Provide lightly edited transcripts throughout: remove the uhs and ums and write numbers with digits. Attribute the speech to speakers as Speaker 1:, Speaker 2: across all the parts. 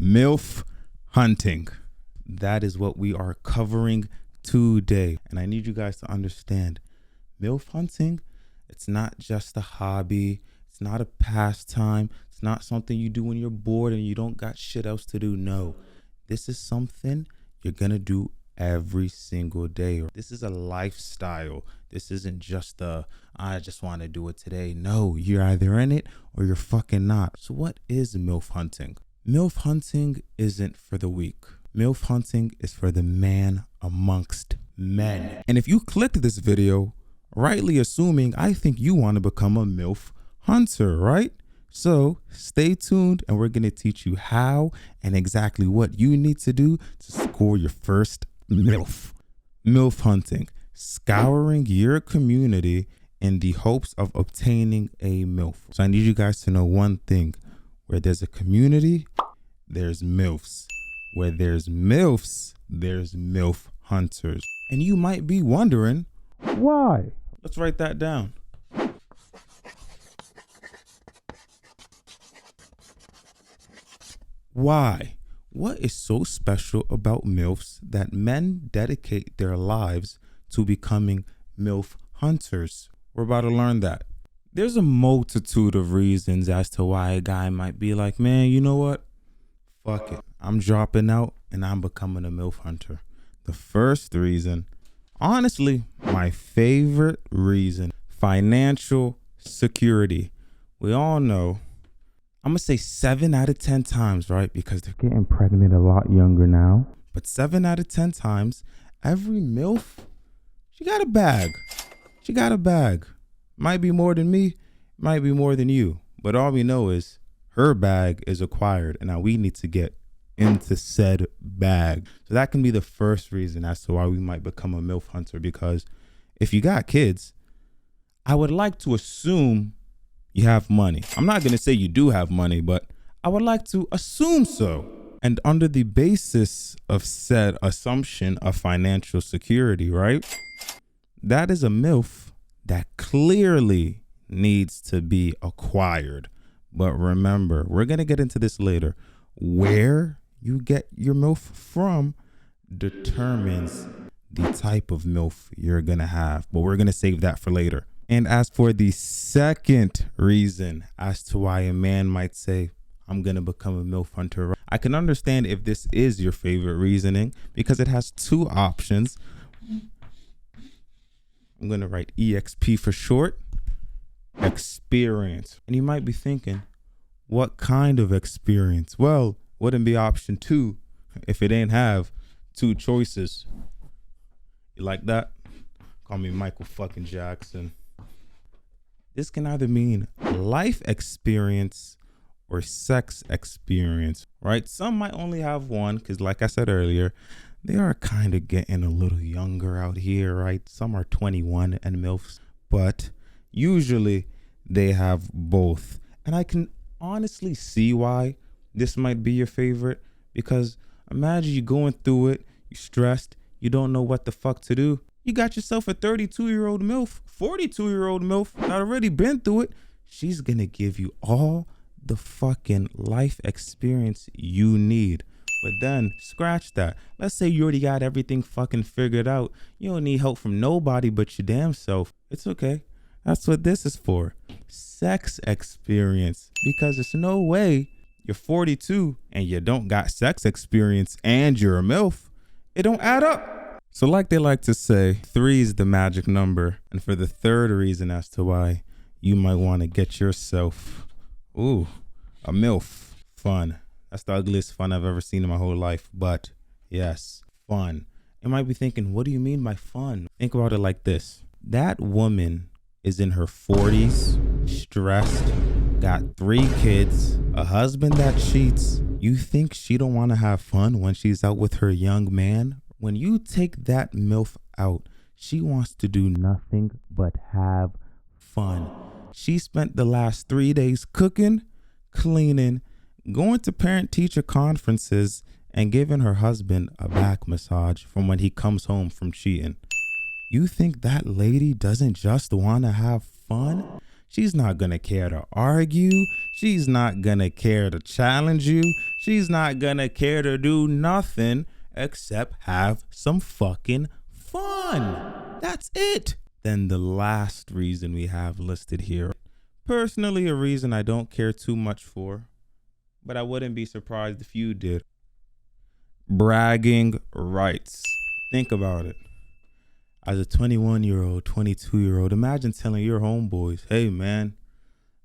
Speaker 1: Milf hunting. That is what we are covering today. And I need you guys to understand, Milf hunting, it's not just a hobby. It's not a pastime. It's not something you do when you're bored and you don't got shit else to do. No, this is something you're going to do every single day. This is a lifestyle. This isn't just I just want to do it today. No, you're either in it or you're fucking not. So what is MILF hunting? MILF hunting isn't for the weak. MILF hunting is for the man amongst men. And if you clicked this video, rightly assuming, I think you want to become a MILF hunter, right? So stay tuned and we're going to teach you how and exactly what you need to do to score your first MILF. MILF hunting, scouring your community in the hopes of obtaining a MILF. So I need you guys to know one thing. Where there's a community, there's MILFs. Where there's MILFs, there's MILF hunters. And you might be wondering, why? Let's write that down. Why? What is so special about MILFs that men dedicate their lives to becoming MILF hunters? We're about to learn that. There's a multitude of reasons as to why a guy might be like, man, you know what? Fuck it. I'm dropping out and I'm becoming a MILF hunter. The first reason, honestly, my favorite reason, financial security. We all know, I'm going to say 7 out of 10 times, right? Because they're getting pregnant a lot younger now. But 7 out of 10 times, every MILF, she got a bag. She got a bag. Might be more than me, might be more than you. But all we know is her bag is acquired. And now we need to get into said bag. So that can be the first reason as to why we might become a MILF hunter. Because if you got kids, I would like to assume you have money. I'm not going to say you do have money, but I would like to assume so. And under the basis of said assumption of financial security, right? That is a MILF that clearly needs to be acquired. But remember, we're going to get into this later. Where you get your MILF from determines the type of MILF you're going to have. But we're going to save that for later. And as for the second reason as to why a man might say, I'm going to become a MILF hunter, I can understand if this is your favorite reasoning because it has two options. I'm going to write EXP for short, experience. And you might be thinking, what kind of experience? Well, wouldn't be option 2 if it ain't have 2 choices. You like that? Call me Michael fucking Jackson. This can either mean life experience or sex experience, right? Some might only have one because like I said earlier, they are kind of getting a little younger out here, right? Some are 21 and MILFs, but usually they have both. And I can honestly see why this might be your favorite, because imagine you going through it, you're stressed, you don't know what the fuck to do. You got yourself a 32-year-old MILF, 42-year-old MILF that already been through it. She's going to give you all the fucking life experience you need. But then scratch that. Let's say you already got everything fucking figured out. You don't need help from nobody but your damn self. It's okay. That's what this is for. Sex experience. Because there's no way you're 42 and you don't got sex experience and you're a MILF. It don't add up. So like they like to say, 3 is the magic number. And for the third reason as to why you might want to get yourself, a MILF, fun. That's the ugliest fun I've ever seen in my whole life. But yes, fun. You might be thinking, what do you mean by fun? Think about it like this. That woman is in her 40s, stressed, got 3 kids, a husband that cheats. You think she don't want to have fun when she's out with her young man? When you take that MILF out, she wants to do nothing but have fun. She spent the last 3 days cooking, cleaning, going to parent-teacher conferences, and giving her husband a back massage from when he comes home from cheating. You think that lady doesn't just want to have fun? She's not gonna care to argue. She's not gonna care to challenge you. She's not gonna care to do nothing except have some fucking fun. That's it. Then the last reason we have listed here, personally a reason I don't care too much for, but I wouldn't be surprised if you did. Bragging rights. Think about it. As a 21-year-old, 22-year-old, imagine telling your homeboys, hey man,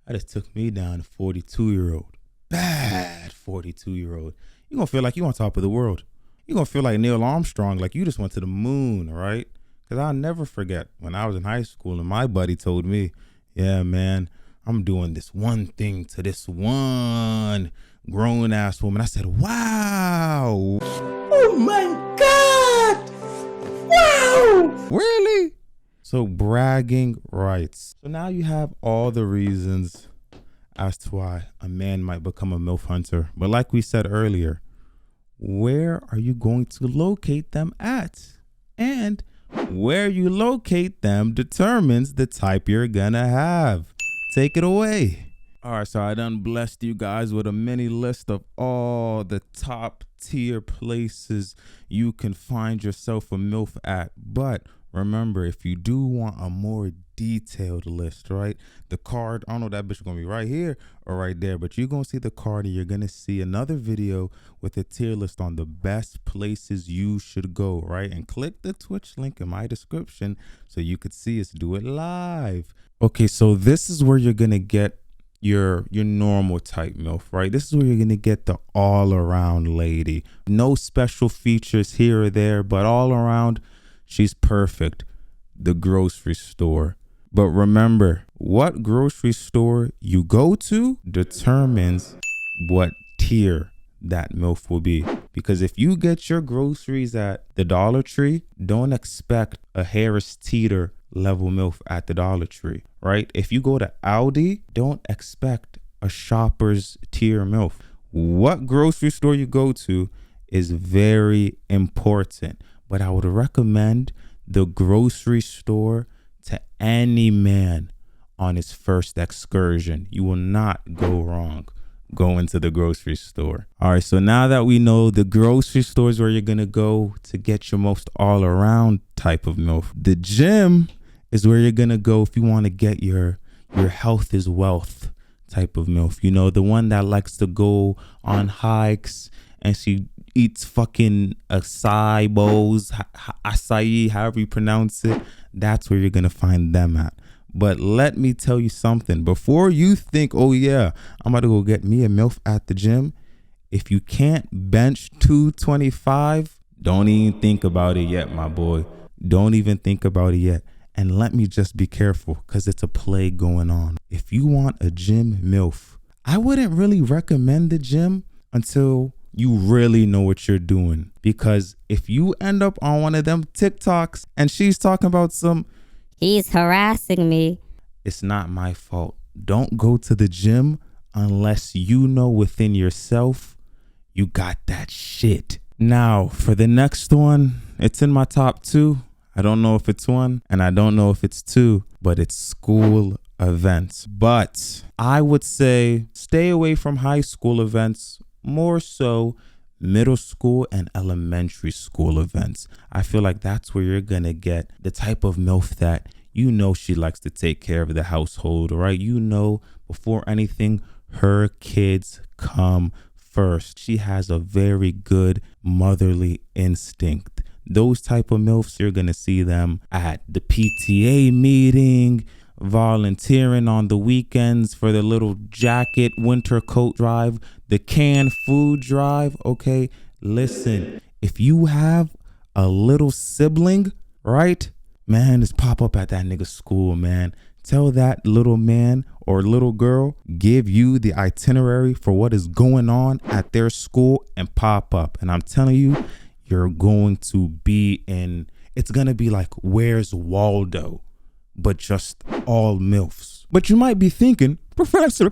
Speaker 1: that just took me down to 42-year-old. Bad 42-year-old. You're going to feel like you're on top of the world. You're going to feel like Neil Armstrong, like you just went to the moon, right? Because I'll never forget when I was in high school and my buddy told me, yeah, man, I'm doing this one thing to this one grown ass woman. I said, wow. Oh my God. Wow. Really? So bragging rights. So now you have all the reasons as to why a man might become a MILF hunter. But like we said earlier, where are you going to locate them at? And where you locate them determines the type you're gonna have. Take it away. All right, so I done blessed you guys with a mini list of all the top tier places you can find yourself a MILF at. But remember, if you do want a more detailed list, right? The card, I don't know, that bitch is gonna be right here or right there, but you're gonna see the card and you're gonna see another video with a tier list on the best places you should go, right? And click the Twitch link in my description so you could see us do it live. Okay, so this is where you're gonna get your normal type MILF, right? This is where you're gonna get the all-around lady. No special features here or there, but all around, she's perfect. The grocery store. But remember, what grocery store you go to determines what tier that MILF will be. Because if you get your groceries at the Dollar Tree, don't expect a Harris Teeter level MILF at the Dollar Tree, right? If you go to Aldi, don't expect a Shoppers tier MILF. What grocery store you go to is very important, but I would recommend the grocery store to any man on his first excursion. You will not go wrong going to the grocery store. All right, so now that we know the grocery store is where you're gonna go to get your most all-around type of MILF, the gym is where you're gonna go if you want to get your health is wealth type of MILF. You know, the one that likes to go on hikes and she eats fucking acai bowls, acai, however you pronounce it. That's where you're gonna find them at. But let me tell you something. Before you think, oh yeah, I'm about to go get me a MILF at the gym. If you can't bench 225, don't even think about it yet, my boy. Don't even think about it yet. And let me just be careful, because it's a plague going on. If you want a gym MILF, I wouldn't really recommend the gym until you really know what you're doing. Because if you end up on one of them TikToks and she's talking about
Speaker 2: he's harassing me,
Speaker 1: it's not my fault. Don't go to the gym unless you know within yourself you got that shit. Now, for the next one, it's in my top 2. I don't know if it's 1 and I don't know if it's 2, but it's school events. But I would say stay away from high school events, more so middle school and elementary school events. I feel like that's where you're gonna get the type of MILF that you know she likes to take care of the household, right? You know, before anything, her kids come first. She has a very good motherly instinct. Those type of MILFs, you're gonna see them at the PTA meeting, volunteering on the weekends for the little jacket winter coat drive, the canned food drive. Okay, listen, if you have a little sibling, right, man, just pop up at that nigga's school, man. Tell that little man or little girl, give you the itinerary for what is going on at their school and pop up. And I'm telling you, you're going to be in, it's gonna be like Where's Waldo, but just all MILFs. But you might be thinking, Professor,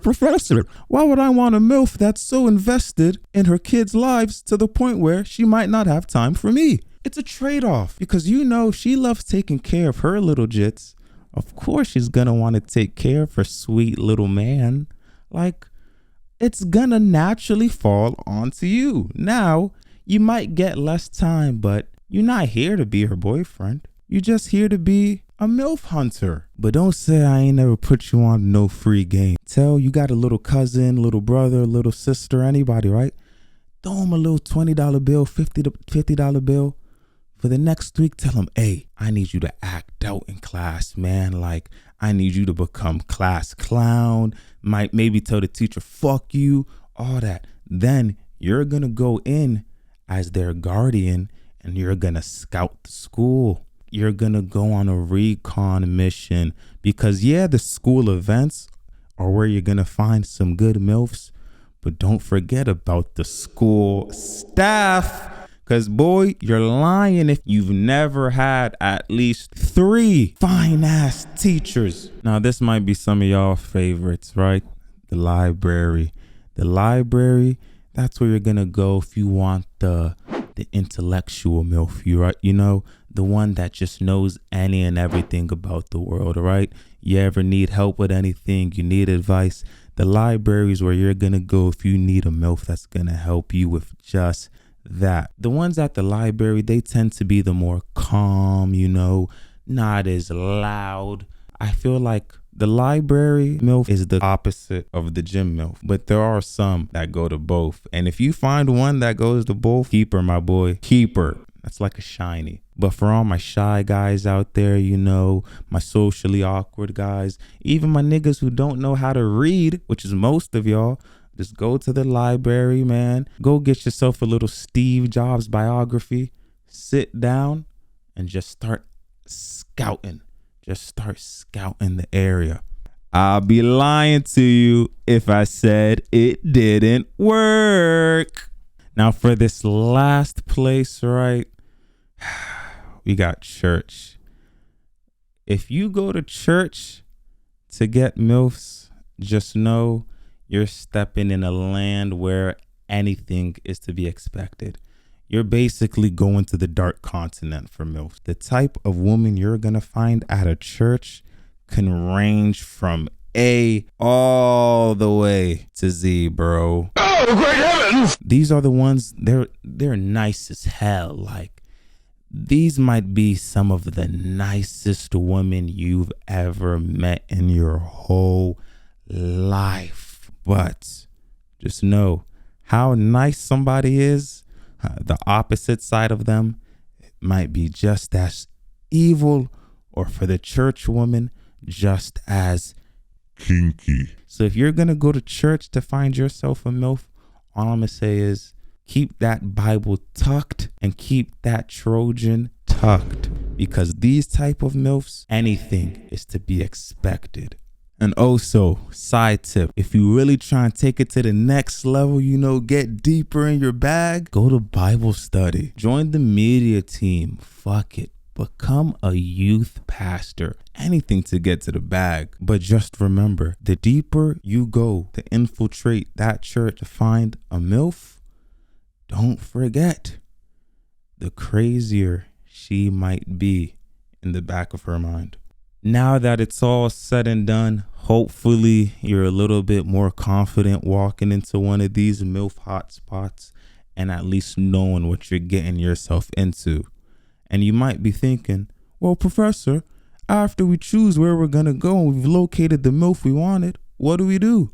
Speaker 1: why would I want a MILF that's so invested in her kids' lives to the point where she might not have time for me? It's a trade-off, because you know she loves taking care of her little jits. Of course she's gonna want to take care of her sweet little man. Like, it's gonna naturally fall onto you. Now, you might get less time, but you're not here to be her boyfriend. You're just here to be a MILF hunter. But don't say I ain't never put you on no free game. Tell you got a little cousin, little brother, little sister, anybody, right? Throw him a little $20 bill, $50 bill. For the next week, tell him, hey, I need you to act out in class, man. Like, I need you to become class clown. Might maybe tell the teacher, fuck you, all that. Then you're going to go in as their guardian and you're going to scout the school. You're going to go on a recon mission because, yeah, the school events are where you're going to find some good MILFs. But don't forget about the school staff. Because, boy, you're lying if you've never had at least 3 fine-ass teachers. Now, this might be some of y'all favorites, right? The library. The library, that's where you're going to go if you want the intellectual MILF, you know, the one that just knows any and everything about the world, right? You ever need help with anything, you need advice, the library is where you're going to go if you need a MILF that's going to help you with just that. The ones at the library, they tend to be the more calm, you know, not as loud. I feel like the library MILF is the opposite of the gym MILF, but there are some that go to both. And if you find one that goes to both, keep her, my boy, keep her. That's like a shiny. But for all my shy guys out there, you know, my socially awkward guys, even my niggas who don't know how to read, which is most of y'all, just go to the library, man. Go get yourself a little Steve Jobs biography. Sit down and just start scouting. Just start scouting the area. I'll be lying to you if I said it didn't work. Now for this last place, right? We got church. If you go to church to get MILFs, just know you're stepping in a land where anything is to be expected. You're basically going to the dark continent for MILFs. The type of woman you're going to find at a church can range from A all the way to Z, bro. Oh, great heavens! These are the ones, they're nice as hell. Like, these might be some of the nicest women you've ever met in your whole life. But just know how nice somebody is, the opposite side of them, it might be just as evil, or for the church woman, just as kinky. So if you're going to go to church to find yourself a MILF, all I'm going to say is keep that Bible tucked and keep that Trojan tucked, because these type of MILFs, anything is to be expected. And also, side tip, if you really try and take it to the next level, you know, get deeper in your bag, go to Bible study, join the media team, fuck it, become a youth pastor, anything to get to the bag. But just remember, the deeper you go to infiltrate that church to find a MILF, don't forget, the crazier she might be in the back of her mind. Now that it's all said and done, hopefully you're a little bit more confident walking into one of these MILF hotspots and at least knowing what you're getting yourself into. And you might be thinking, well, Professor, after we choose where we're going to go and we've located the MILF we wanted, what do we do?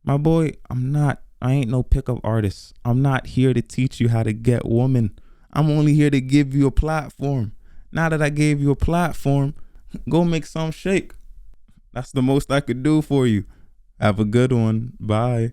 Speaker 1: My boy, I ain't no pickup artist. I'm not here to teach you how to get woman. I'm only here to give you a platform. Now that I gave you a platform, go make some shake. That's the most I could do for you. Have a good one. Bye.